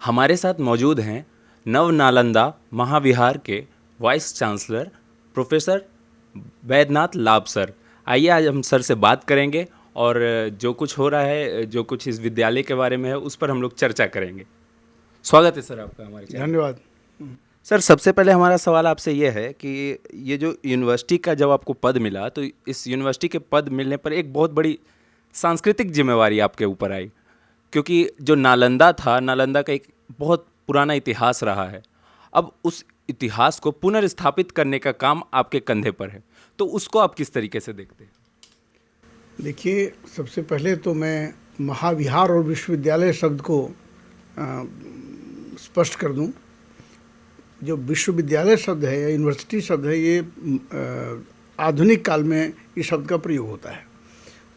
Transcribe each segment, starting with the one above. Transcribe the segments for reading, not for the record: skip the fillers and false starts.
हमारे साथ मौजूद हैं नव नालंदा महाविहार के वाइस चांसलर प्रोफेसर वैद्यनाथ लाभ सर। आइए आज हम सर से बात करेंगे और जो कुछ हो रहा है, जो कुछ इस विद्यालय के बारे में है, उस पर हम लोग चर्चा करेंगे। स्वागत है सर आपका हमारे चैनल। धन्यवाद। सर, सबसे पहले हमारा सवाल आपसे ये है कि ये जो यूनिवर्सिटी का जब आपको पद मिला, तो इस यूनिवर्सिटी के पद मिलने पर एक बहुत बड़ी सांस्कृतिक जिम्मेवारी आपके ऊपर आई, क्योंकि जो नालंदा था, नालंदा का एक बहुत पुराना इतिहास रहा है। अब उस इतिहास को पुनर्स्थापित करने का काम आपके कंधे पर है, तो उसको आप किस तरीके से देखते हैं? देखिए, सबसे पहले तो मैं महाविहार और विश्वविद्यालय शब्द को स्पष्ट कर दूं। जो विश्वविद्यालय शब्द है या यूनिवर्सिटी शब्द है, ये आधुनिक काल में इस शब्द का प्रयोग होता है।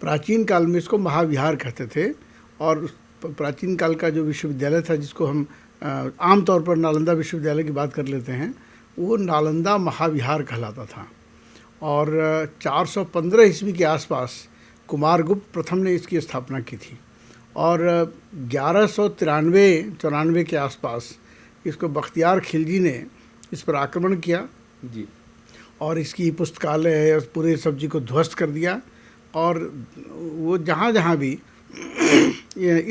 प्राचीन काल में इसको महाविहार कहते थे, और प्राचीन काल का जो विश्वविद्यालय था, जिसको हम आमतौर पर नालंदा विश्वविद्यालय की बात कर लेते हैं, वो नालंदा महाविहार कहलाता था। और 415 ईस्वी के आसपास कुमारगुप्त प्रथम ने इसकी स्थापना की थी, और 1193-94 के आसपास इसको बख्तियार खिलजी ने इस पर आक्रमण किया जी। और इसकी पुस्तकालय है उस पूरे सब्जी को ध्वस्त कर दिया। और वो जहाँ जहाँ भी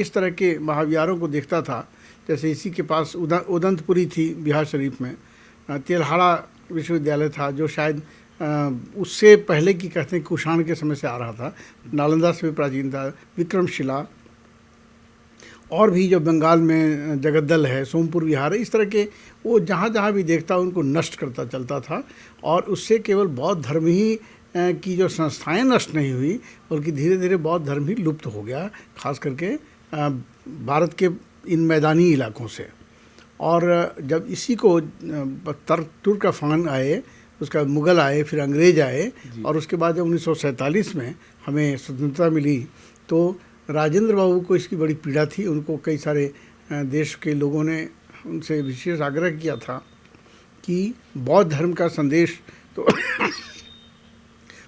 इस तरह के महाविहारों को देखता था, जैसे इसी के पास उदंतपुरी थी बिहार शरीफ में, तेल्हाड़ा विश्वविद्यालय था, जो शायद उससे पहले की कहते हैं कुषाण के समय से आ रहा था, नालंदा से भी प्राचीन था। विक्रमशिला, और भी जो बंगाल में जगद्दल है, सोमपुर विहार है, इस तरह के वो जहाँ जहाँ भी देखता उनको नष्ट करता चलता था। और उससे केवल बौद्ध धर्म ही की जो संस्थाएं नष्ट नहीं हुई, बल्कि धीरे धीरे बौद्ध धर्म ही लुप्त हो गया, खास करके भारत के इन मैदानी इलाकों से। और जब इसी को तुर्क अफगान आए, उसका मुग़ल आए, फिर अंग्रेज आए, और उसके बाद जब 1947 में हमें स्वतंत्रता मिली, तो राजेंद्र बाबू को इसकी बड़ी पीड़ा थी। उनको कई सारे देश के लोगों ने उनसे विशेष आग्रह किया था कि बौद्ध धर्म का संदेश तो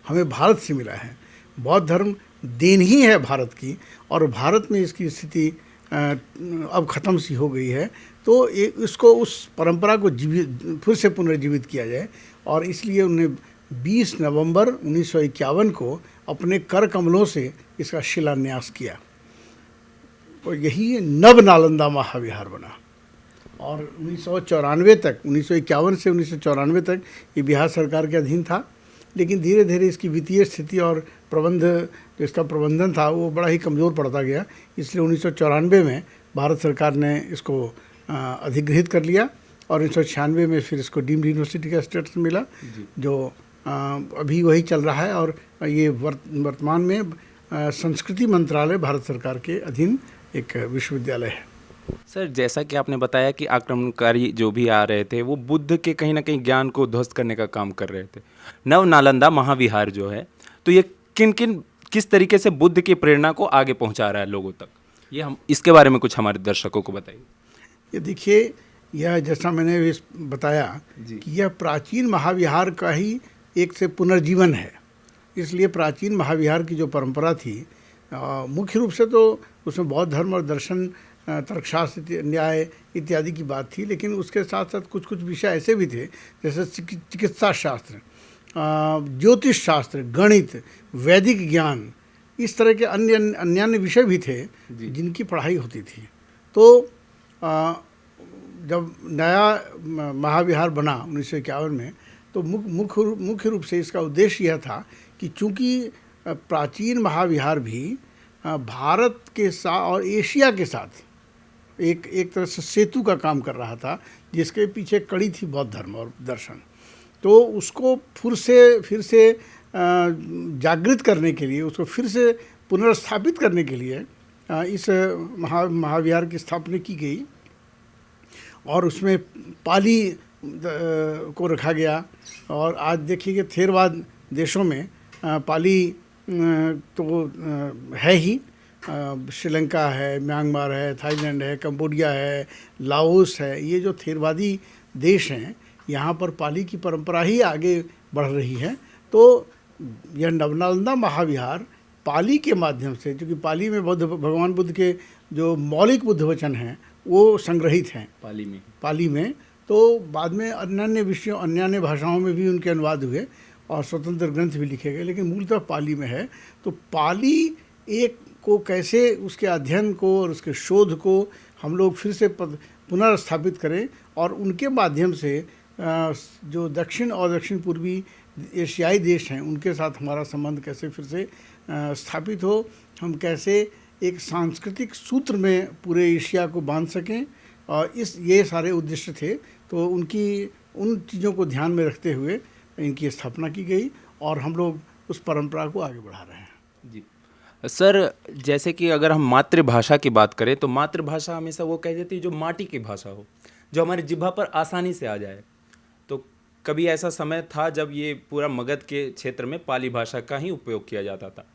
हमें भारत से मिला है, बौद्ध धर्म देन ही है भारत की, और भारत में इसकी स्थिति अब ख़त्म सी हो गई है, तो इसको उस परंपरा को फिर से पुनर्जीवित किया जाए। और इसलिए उन्हें 20 नवंबर 1951 को अपने कर कमलों से इसका शिलान्यास किया, और यही नव नालंदा महाविहार बना। और 1994 तक, 1951 से 1994 तक ये बिहार सरकार के अधीन था, लेकिन धीरे धीरे इसकी वित्तीय स्थिति और जो इसका प्रबंधन था, वो बड़ा ही कमज़ोर पड़ता गया। इसलिए 1994 में भारत सरकार ने इसको अधिग्रहित कर लिया, और 1996 में फिर इसको डीम्ड यूनिवर्सिटी का स्टेटस मिला, जो अभी वही चल रहा है। और ये वर्तमान में संस्कृति मंत्रालय भारत सरकार के अधीन एक विश्वविद्यालय है। सर, जैसा कि आपने बताया कि आक्रमणकारी जो भी आ रहे थे, वो बुद्ध के कहीं ना कहीं ज्ञान को ध्वस्त करने का काम कर रहे थे। नव नालंदा महाविहार जो है, तो ये किस तरीके से बुद्ध की प्रेरणा को आगे पहुंचा रहा है लोगों तक, ये हम इसके बारे में कुछ हमारे दर्शकों को बताइए। ये देखिए, यह जैसा मैंने बताया कि यह प्राचीन महाविहार का ही एक से पुनर्जीवन है। इसलिए प्राचीन महाविहार की जो परंपरा थी, मुख्य रूप से तो उसमें बौद्ध धर्म और दर्शन, तर्कशास्त्र, न्याय इत्यादि की बात थी, लेकिन उसके साथ साथ कुछ कुछ विषय ऐसे भी थे, जैसे चिकित्सा शास्त्र, ज्योतिष शास्त्र, गणित, वैदिक ज्ञान, इस तरह के अन्य विषय भी थे जिनकी पढ़ाई होती थी। तो जब नया महाविहार बना 1951 में, तो मुख्य रूप से इसका उद्देश्य यह था कि चूँकि प्राचीन महाविहार भी भारत के साथ और एशिया के साथ एक तरह से सेतु का काम कर रहा था, जिसके पीछे कड़ी थी बौद्ध धर्म और दर्शन। तो उसको फिर से जागृत करने के लिए, उसको फिर से पुनर्स्थापित करने के लिए इस महाविहार की स्थापना की गई, और उसमें पाली को रखा गया। और आज देखिए कि थेरवाद देशों में पाली तो है ही, श्रीलंका है, म्यांमार है, थाईलैंड है, कंबोडिया है, लाओस है, ये जो थेरवादी देश हैं, यहाँ पर पाली की परंपरा ही आगे बढ़ रही है। तो यह नवनालंदा महाविहार पाली के माध्यम से, क्योंकि पाली में भगवान बुद्ध के जो मौलिक बुद्ध वचन हैं वो संग्रहित हैं पाली में। तो बाद में अन्य विषयों अन्य भाषाओं में भी उनके अनुवाद हुए और स्वतंत्र ग्रंथ भी लिखे गए, लेकिन मूलतः पाली में है। तो पाली एक को कैसे उसके अध्ययन को और उसके शोध को हम लोग फिर से पुनर्स्थापित करें और उनके माध्यम से जो दक्षिण और दक्षिण पूर्वी एशियाई देश हैं उनके साथ हमारा संबंध कैसे फिर से स्थापित हो, हम कैसे एक सांस्कृतिक सूत्र में पूरे एशिया को बांध सकें, और ये सारे उद्देश्य थे। तो उन चीज़ों को ध्यान में रखते हुए इनकी स्थापना की गई और हम लोग उस परंपरा को आगे बढ़ा रहे हैं। जी सर, जैसे कि अगर हम मातृभाषा की बात करें तो मातृभाषा हमेशा वो कह देती है जो माटी की भाषा हो, जो हमारी जिह्वा पर आसानी से आ जाए। तो कभी ऐसा समय था जब ये पूरा मगध के क्षेत्र में पाली भाषा का ही उपयोग किया जाता था।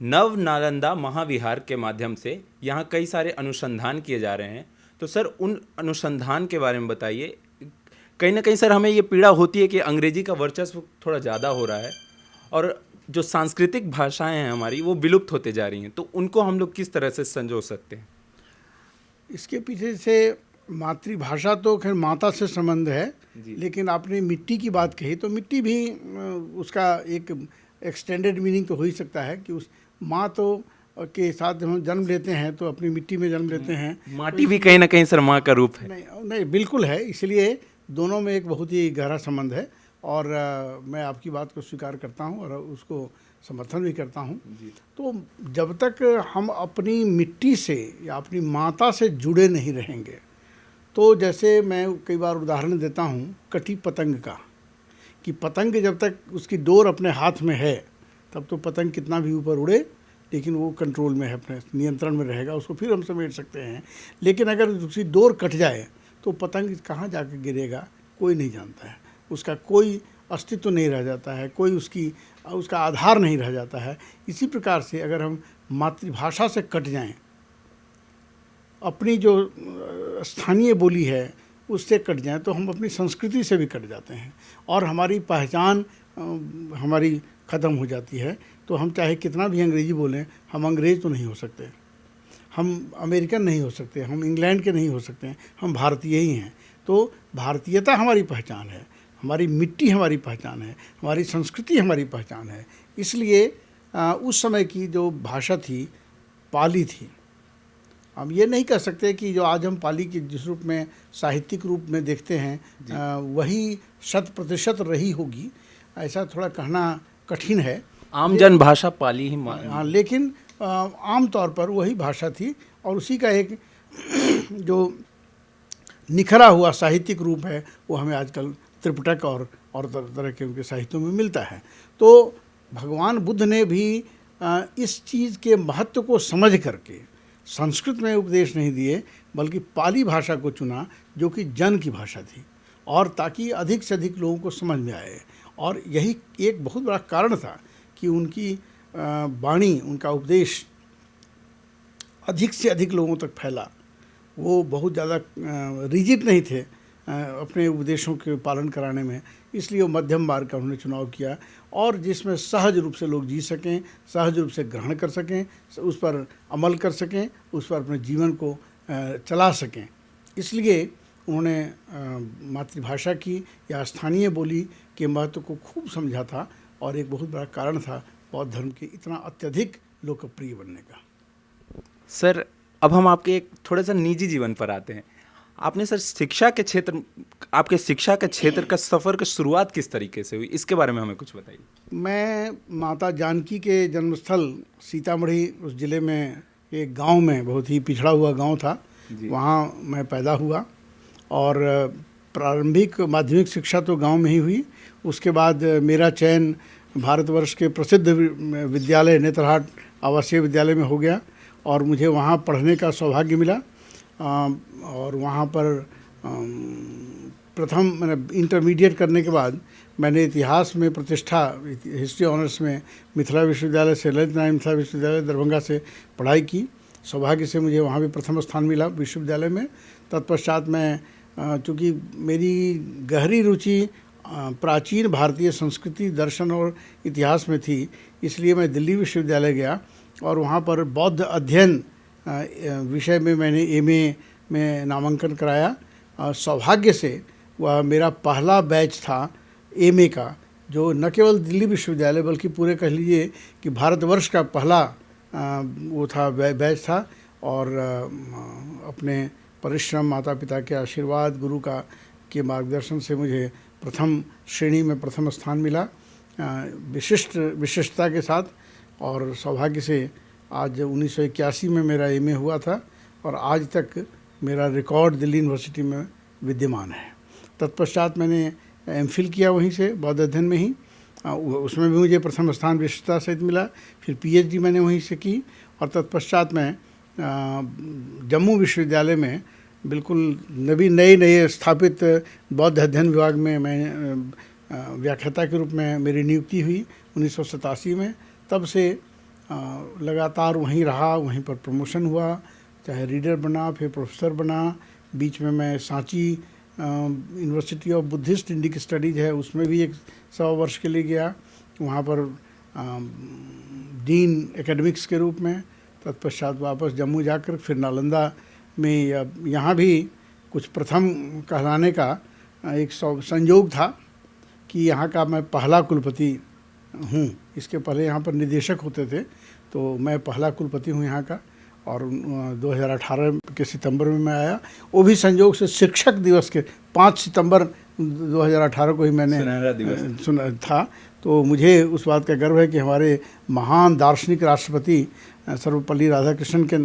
नव नालंदा महाविहार के माध्यम से यहाँ कई सारे अनुसंधान किए जा रहे हैं। तो सर उन अनुसंधान के बारे में बताइए। कहीं ना कहीं सर हमें ये पीड़ा होती है कि अंग्रेजी का वर्चस्व थोड़ा ज़्यादा हो रहा है और जो सांस्कृतिक भाषाएं हैं हमारी वो विलुप्त होते जा रही हैं। तो उनको हम लोग किस तरह से संजो सकते हैं? इसके पीछे से मातृभाषा तो खैर माता से संबंध है, लेकिन आपने मिट्टी की बात कही तो मिट्टी भी उसका एक एक्सटेंडेड मीनिंग तो हो ही सकता है कि उस माँ तो के साथ हम जन्म लेते हैं तो अपनी मिट्टी में जन्म लेते हैं। माटी भी कहीं ना कहीं सर माँ का रूप है। नहीं बिल्कुल है, इसलिए दोनों में एक बहुत ही गहरा संबंध है और मैं आपकी बात को स्वीकार करता हूँ और उसको समर्थन भी करता हूँ। तो जब तक हम अपनी मिट्टी से या अपनी माता से जुड़े नहीं रहेंगे, तो जैसे मैं कई बार उदाहरण देता हूँ कटी पतंग का, कि पतंग जब तक उसकी डोर अपने हाथ में है तब तो पतंग कितना भी ऊपर उड़े लेकिन वो कंट्रोल में है, अपने नियंत्रण में रहेगा, उसको फिर हम समेट सकते हैं। लेकिन अगर उसकी डोर कट जाए तो पतंग कहाँ जाकर गिरेगा कोई नहीं जानता है, उसका कोई अस्तित्व नहीं रह जाता है, कोई उसका आधार नहीं रह जाता है। इसी प्रकार से अगर हम मातृभाषा से कट जाएं, अपनी जो स्थानीय बोली है उससे कट जाएं, तो हम अपनी संस्कृति से भी कट जाते हैं और हमारी पहचान हमारी ख़त्म हो जाती है। तो हम चाहे कितना भी अंग्रेज़ी बोलें, हम अंग्रेज़ तो नहीं हो सकते, हम अमेरिकन नहीं हो सकते, हम इंग्लैंड के नहीं हो सकते, हम भारतीय ही हैं। तो भारतीयता हमारी पहचान है, हमारी मिट्टी हमारी पहचान है, हमारी संस्कृति हमारी पहचान है। इसलिए उस समय की जो भाषा थी पाली थी। हम ये नहीं कह सकते कि जो आज हम पाली के जिस रूप में साहित्यिक रूप में देखते हैं वही 100% रही होगी, ऐसा थोड़ा कहना कठिन है। आम जन भाषा पाली ही हाँ, लेकिन आम तौर पर वही भाषा थी और उसी का एक जो निखरा हुआ साहित्यिक रूप है वो हमें आजकल त्रिपिटक और तरह तरह के उनके साहित्यों में मिलता है। तो भगवान बुद्ध ने भी इस चीज़ के महत्व को समझ करके संस्कृत में उपदेश नहीं दिए, बल्कि पाली भाषा को चुना जो कि जन की भाषा थी, और ताकि अधिक से अधिक लोगों को समझ में आए। और यही एक बहुत बड़ा कारण था कि उनकी वाणी, उनका उपदेश अधिक से अधिक लोगों तक फैला। वो बहुत ज़्यादा रिजिड नहीं थे अपने उपदेशों के पालन कराने में, इसलिए वो मध्यम मार्ग का उन्होंने चुनाव किया और जिसमें सहज रूप से लोग जी सकें, सहज रूप से ग्रहण कर सकें, उस पर अमल कर सकें, उस पर अपने जीवन को चला सकें। इसलिए उन्होंने मातृभाषा की या स्थानीय बोली के महत्व को खूब समझा था और एक बहुत बड़ा कारण था बौद्ध धर्म के इतना अत्यधिक लोकप्रिय बनने का। सर अब हम आपके एक थोड़ा सा निजी जीवन पर आते हैं। आपने सर आपके शिक्षा के क्षेत्र का सफ़र की शुरुआत किस तरीके से हुई, इसके बारे में हमें कुछ बताइए। मैं माता जानकी के जन्मस्थल सीतामढ़ी उस ज़िले में एक गांव में, बहुत ही पिछड़ा हुआ गांव था, वहाँ मैं पैदा हुआ और प्रारंभिक माध्यमिक शिक्षा तो गांव में ही हुई। उसके बाद मेरा चयन भारतवर्ष के प्रसिद्ध विद्यालय नेतरहाट आवासीय विद्यालय में हो गया और मुझे वहाँ पढ़ने का सौभाग्य मिला। और वहाँ पर प्रथम मैंने इंटरमीडिएट करने के बाद मैंने इतिहास में प्रतिष्ठा, हिस्ट्री ऑनर्स में मिथिला विश्वविद्यालय से, ललित नारायण मिथिला विश्वविद्यालय दरभंगा से पढ़ाई की। सौभाग्य से मुझे वहाँ भी प्रथम स्थान मिला विश्वविद्यालय में। तत्पश्चात मैं, चूँकि मेरी गहरी रुचि प्राचीन भारतीय संस्कृति, दर्शन और इतिहास में थी, इसलिए मैं दिल्ली विश्वविद्यालय गया और वहाँ पर बौद्ध अध्ययन विषय में मैंने MA में नामांकन कराया और सौभाग्य से वह मेरा पहला बैच था एमए का, जो न केवल दिल्ली विश्वविद्यालय बल्कि पूरे कह लीजिए कि भारतवर्ष का पहला वो था बैच था। और अपने परिश्रम, माता पिता के आशीर्वाद, गुरु का के मार्गदर्शन से मुझे प्रथम श्रेणी में प्रथम स्थान मिला विशिष्टता के साथ। और सौभाग्य से आज 1981 में मेरा एमए हुआ था और आज तक मेरा रिकॉर्ड दिल्ली यूनिवर्सिटी में विद्यमान है। तत्पश्चात मैंने एमफिल किया वहीं से, बौद्ध अध्ययन में ही, उसमें भी मुझे प्रथम स्थान विशिष्टता सहित मिला। फिर पीएचडी मैंने वहीं से की और तत्पश्चात मैं जम्मू विश्वविद्यालय में बिल्कुल नए स्थापित बौद्ध अध्ययन विभाग में मैं व्याख्याता के रूप में मेरी नियुक्ति हुई 1987 में। तब से लगातार वहीं रहा, वहीं पर प्रमोशन हुआ, चाहे रीडर बना, फिर प्रोफेसर बना। बीच में मैं Sanchi university of Buddhist Indic studies है, उसमें भी 100 वर्ष के लिए गया, वहाँ पर डीन एकेडमिक्स के रूप में। तत्पश्चात वापस जम्मू जाकर फिर नालंदा में, यहाँ भी कुछ प्रथम कहलाने का एक संयोग था कि यहाँ का मैं पहला कुलपति हूँ। इसके पहले यहाँ पर निदेशक होते थे, तो मैं पहला कुलपति हूँ यहाँ का। और 2018 के सितंबर में मैं आया, वो भी संयोग से शिक्षक दिवस के 5 सितंबर 2018 को ही मैंने सुना था। तो मुझे उस बात का गर्व है कि हमारे महान दार्शनिक राष्ट्रपति सर्वपल्ली राधाकृष्णन के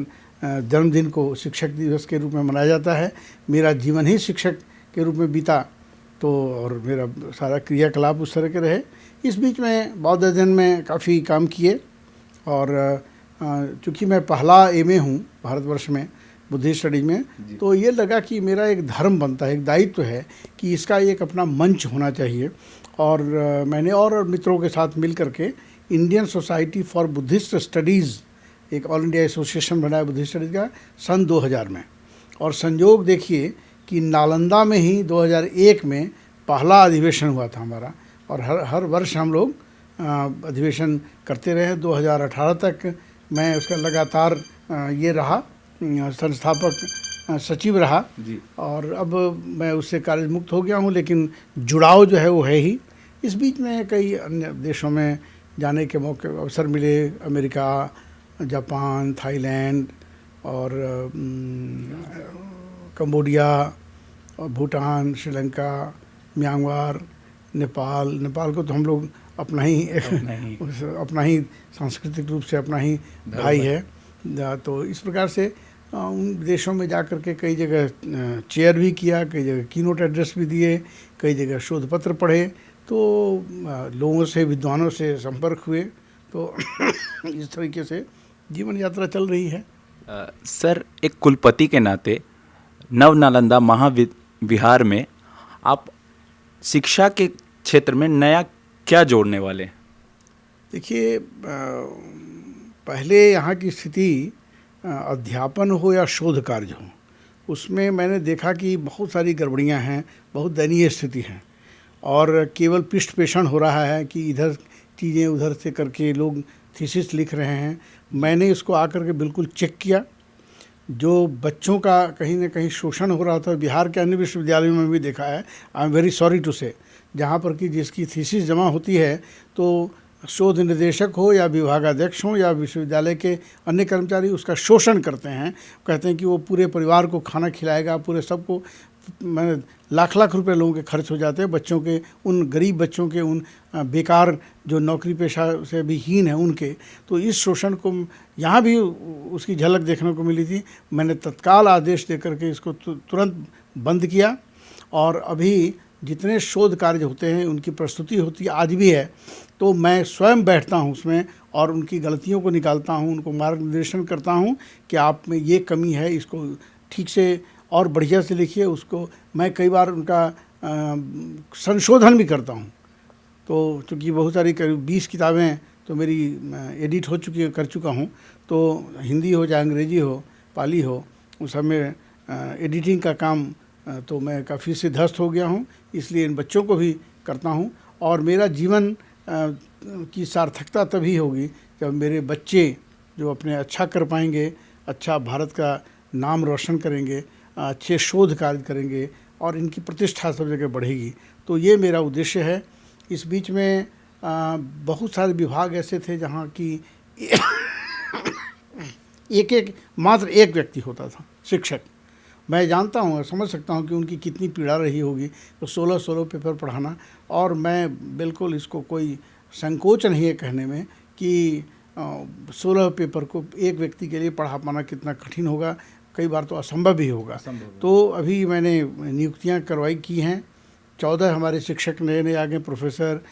जन्मदिन को शिक्षक दिवस के रूप में मनाया जाता है। मेरा जीवन ही शिक्षक के रूप में बीता, तो और मेरा सारा क्रियाकलाप उस तरह के रहे। इस बीच में बौद्ध अध्ययन में काफ़ी काम किए और चूँकि मैं पहला एमए हूँ भारतवर्ष में बुद्धिस्ट स्टडी में, तो ये लगा कि मेरा एक धर्म बनता है, एक दायित्व है कि इसका एक अपना मंच होना चाहिए। और मैंने और मित्रों के साथ मिल करके Indian society for Buddhist studies, एक ऑल इंडिया एसोसिएशन बनाया बुद्धिस्ट स्टडीज़ का सन 2000 में। और संयोग देखिए कि नालंदा में ही 2001 में पहला अधिवेशन हुआ था हमारा, और हर वर्ष हम लोग अधिवेशन करते रहे। 2018 तक मैं उसका लगातार ये रहा, संस्थापक सचिव रहा जी। और अब मैं उससे कार्य मुक्त हो गया हूँ, लेकिन जुड़ाव जो है वो है ही। इस बीच में कई अन्य देशों में जाने के मौके अवसर मिले, अमेरिका, जापान, थाईलैंड और कंबोडिया और भूटान, श्रीलंका, म्यांमार, नेपाल को तो हम लोग अपना ही सांस्कृतिक रूप से अपना ही भाई है। तो इस प्रकार से उन देशों में जा कर के कई जगह चेयर भी किया, कई जगह कीनोट एड्रेस भी दिए, कई जगह शोध पत्र पढ़े, तो लोगों से, विद्वानों से संपर्क हुए। तो इस तरीके से जीवन यात्रा चल रही है। सर, एक कुलपति के नाते नव नालंदा महाविहार में आप शिक्षा के क्षेत्र में नया क्या जोड़ने वाले? देखिए, पहले यहाँ की स्थिति अध्यापन हो या शोध कार्य हो, उसमें मैंने देखा कि बहुत सारी गड़बड़ियाँ हैं, बहुत दयनीय स्थिति है, और केवल पृष्ठ पेषण हो रहा है कि इधर चीज़ें उधर से करके लोग थीसिस लिख रहे हैं। मैंने इसको आकर के बिल्कुल चेक किया। जो बच्चों का कहीं ना कहीं शोषण हो रहा था, बिहार के अन्य विश्वविद्यालयों में भी देखा है, I am very sorry to say, जहाँ पर कि जिसकी थीसिस जमा होती है तो शोध निदेशक हो या विभागाध्यक्ष हो या विश्वविद्यालय के अन्य कर्मचारी उसका शोषण करते हैं। कहते हैं कि वो पूरे परिवार को खाना खिलाएगा, पूरे सबको, मैंने लाख रुपए लोगों के खर्च हो जाते हैं बच्चों के, उन गरीब बच्चों के, उन बेकार जो नौकरी पेशा से भी हीन है उनके। तो इस शोषण को यहाँ भी उसकी झलक देखने को मिली थी। मैंने तत्काल आदेश दे करके इसको तुरंत बंद किया, और अभी जितने शोध कार्य होते हैं उनकी प्रस्तुति होती है, आज भी है, तो मैं स्वयं बैठता हूँ उसमें और उनकी गलतियों को निकालता हूँ, उनको मार्गदर्शन करता हूँ कि आप में ये कमी है, इसको ठीक से और बढ़िया से लिखिए। उसको मैं कई बार उनका संशोधन भी करता हूँ। तो चूँकि बहुत सारी करीब 20 किताबें तो मेरी एडिट हो चुकी है, कर चुका हूँ, तो हिंदी हो चाहे अंग्रेजी हो, पाली हो, उस सब में एडिटिंग का काम तो मैं काफ़ी सिद्धस्त हो गया हूँ। इसलिए इन बच्चों को भी करता हूँ, और मेरा जीवन की सार्थकता तभी होगी जब मेरे बच्चे जो अपने अच्छा कर पाएंगे, अच्छा भारत का नाम रोशन करेंगे, अच्छे शोध कार्य करेंगे और इनकी प्रतिष्ठा सब जगह बढ़ेगी। तो ये मेरा उद्देश्य है। इस बीच में बहुत सारे विभाग ऐसे थे जहाँ की मात्र एक व्यक्ति होता था, शिक्षक। मैं जानता हूँ और समझ सकता हूँ कि उनकी कितनी पीड़ा रही होगी, तो 16 पेपर पढ़ाना। और मैं बिल्कुल इसको कोई संकोच नहीं है कहने में कि 16 पेपर को एक व्यक्ति के लिए पढ़ा पाना कितना कठिन होगा, कई बार तो असंभव भी होगा। तो अभी मैंने नियुक्तियाँ करवाई की हैं। 14 हमारे शिक्षक नए नए आ गए, प्रोफेसर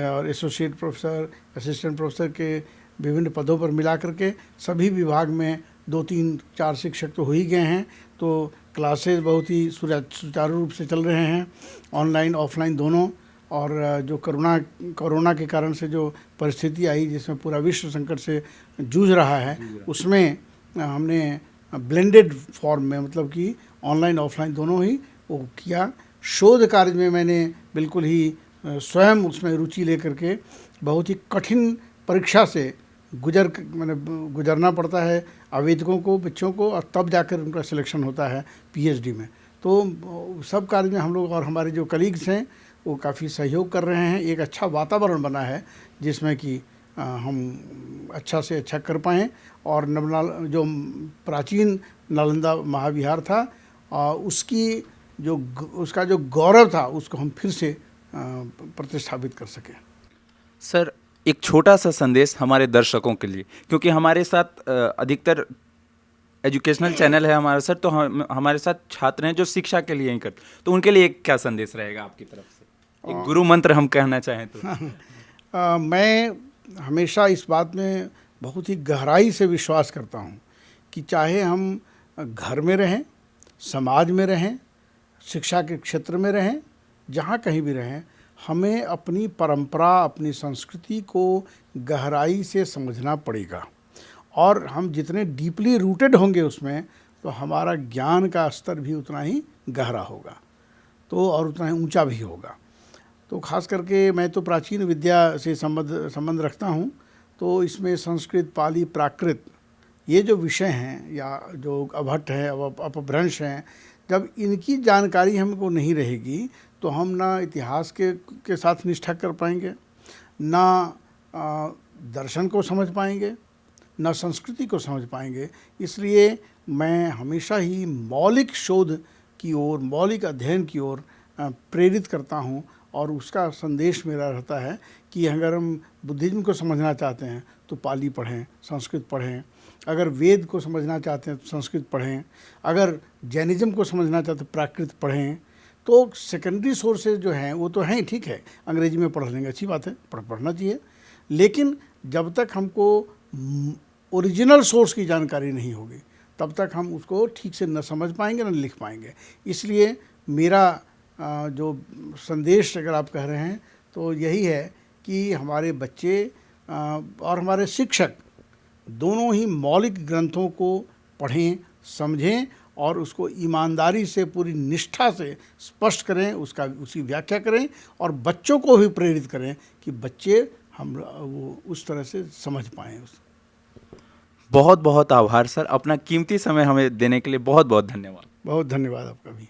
और एसोसिएट प्रोफेसर, असिस्टेंट प्रोफेसर के विभिन्न पदों पर मिला करके सभी विभाग में 2, 3, 4 शिक्षक तो हो ही गए हैं। तो क्लासेस बहुत ही सुचारू रूप से चल रहे हैं, ऑनलाइन ऑफलाइन दोनों। और जो कोरोना के कारण से जो परिस्थिति आई, जिसमें पूरा विश्व संकट से जूझ रहा है, उसमें हमने ब्लेंडेड फॉर्म में, मतलब कि ऑनलाइन ऑफलाइन दोनों ही वो किया। शोध कार्य में मैंने बिल्कुल ही स्वयं उसमें रुचि लेकर के बहुत ही कठिन परीक्षा से गुजरना पड़ता है आवेदकों को, बच्चों को, और तब जाकर उनका सिलेक्शन होता है पीएचडी में। तो सब कार्य में हम लोग और हमारे जो कलीग्स हैं वो काफ़ी सहयोग कर रहे हैं। एक अच्छा वातावरण बना है जिसमें कि हम अच्छा से अच्छा कर पाएँ। और जो प्राचीन नालंदा महाविहार था, उसका जो गौरव था, उसको हम फिर से प्रतिस्थापित कर सकें। सर, एक छोटा सा संदेश हमारे दर्शकों के लिए, क्योंकि हमारे साथ अधिकतर एजुकेशनल चैनल है हमारा सर, तो हमारे साथ छात्र हैं जो शिक्षा के लिए ही करते, तो उनके लिए क्या संदेश रहेगा आपकी तरफ से, एक गुरु मंत्र हम कहना चाहें तो? मैं हमेशा इस बात में बहुत ही गहराई से विश्वास करता हूँ कि चाहे हम घर में रहें, समाज में रहें, शिक्षा के क्षेत्र में रहें, जहाँ कहीं भी रहें, हमें अपनी परंपरा, अपनी संस्कृति को गहराई से समझना पड़ेगा। और हम जितने डीपली रूटेड होंगे उसमें, तो हमारा ज्ञान का स्तर भी उतना ही गहरा होगा, तो और उतना ही ऊंचा भी होगा। तो खास करके मैं तो प्राचीन विद्या से संबंध रखता हूँ। तो इसमें संस्कृत, पाली, प्राकृत, ये जो विषय हैं या जो अभट्ट हैं, अपभ्रंश हैं, जब इनकी जानकारी हमको नहीं रहेगी तो हम ना इतिहास के साथ निष्ठा कर पाएंगे, ना दर्शन को समझ पाएंगे, ना संस्कृति को समझ पाएंगे। इसलिए मैं हमेशा ही मौलिक शोध की ओर, मौलिक अध्ययन की ओर प्रेरित करता हूँ। और उसका संदेश मेरा रहता है कि अगर हम बुद्धिज्म को समझना चाहते हैं तो पाली पढ़ें, संस्कृत पढ़ें। अगर वेद को समझना चाहते हैं तो संस्कृत पढ़ें। अगर जैनिज्म को समझना चाहते हैं प्राकृत पढ़ें। तो सेकेंडरी सोर्सेज जो हैं वो तो हैं, ठीक है, अंग्रेजी में पढ़ लेंगे, अच्छी बात है, पढ़ना चाहिए। लेकिन जब तक हमको ओरिजिनल सोर्स की जानकारी नहीं होगी, तब तक हम उसको ठीक से न समझ पाएंगे, न लिख पाएंगे। इसलिए मेरा जो संदेश अगर आप कह रहे हैं तो यही है कि हमारे बच्चे और हमारे शिक्षक दोनों ही मौलिक ग्रंथों को पढ़ें, समझें और उसको ईमानदारी से, पूरी निष्ठा से स्पष्ट करें, उसकी व्याख्या करें और बच्चों को भी प्रेरित करें कि बच्चे वो उस तरह से समझ पाएँ। बहुत बहुत आभार सर, अपना कीमती समय हमें देने के लिए बहुत बहुत धन्यवाद। बहुत धन्यवाद आपका भी।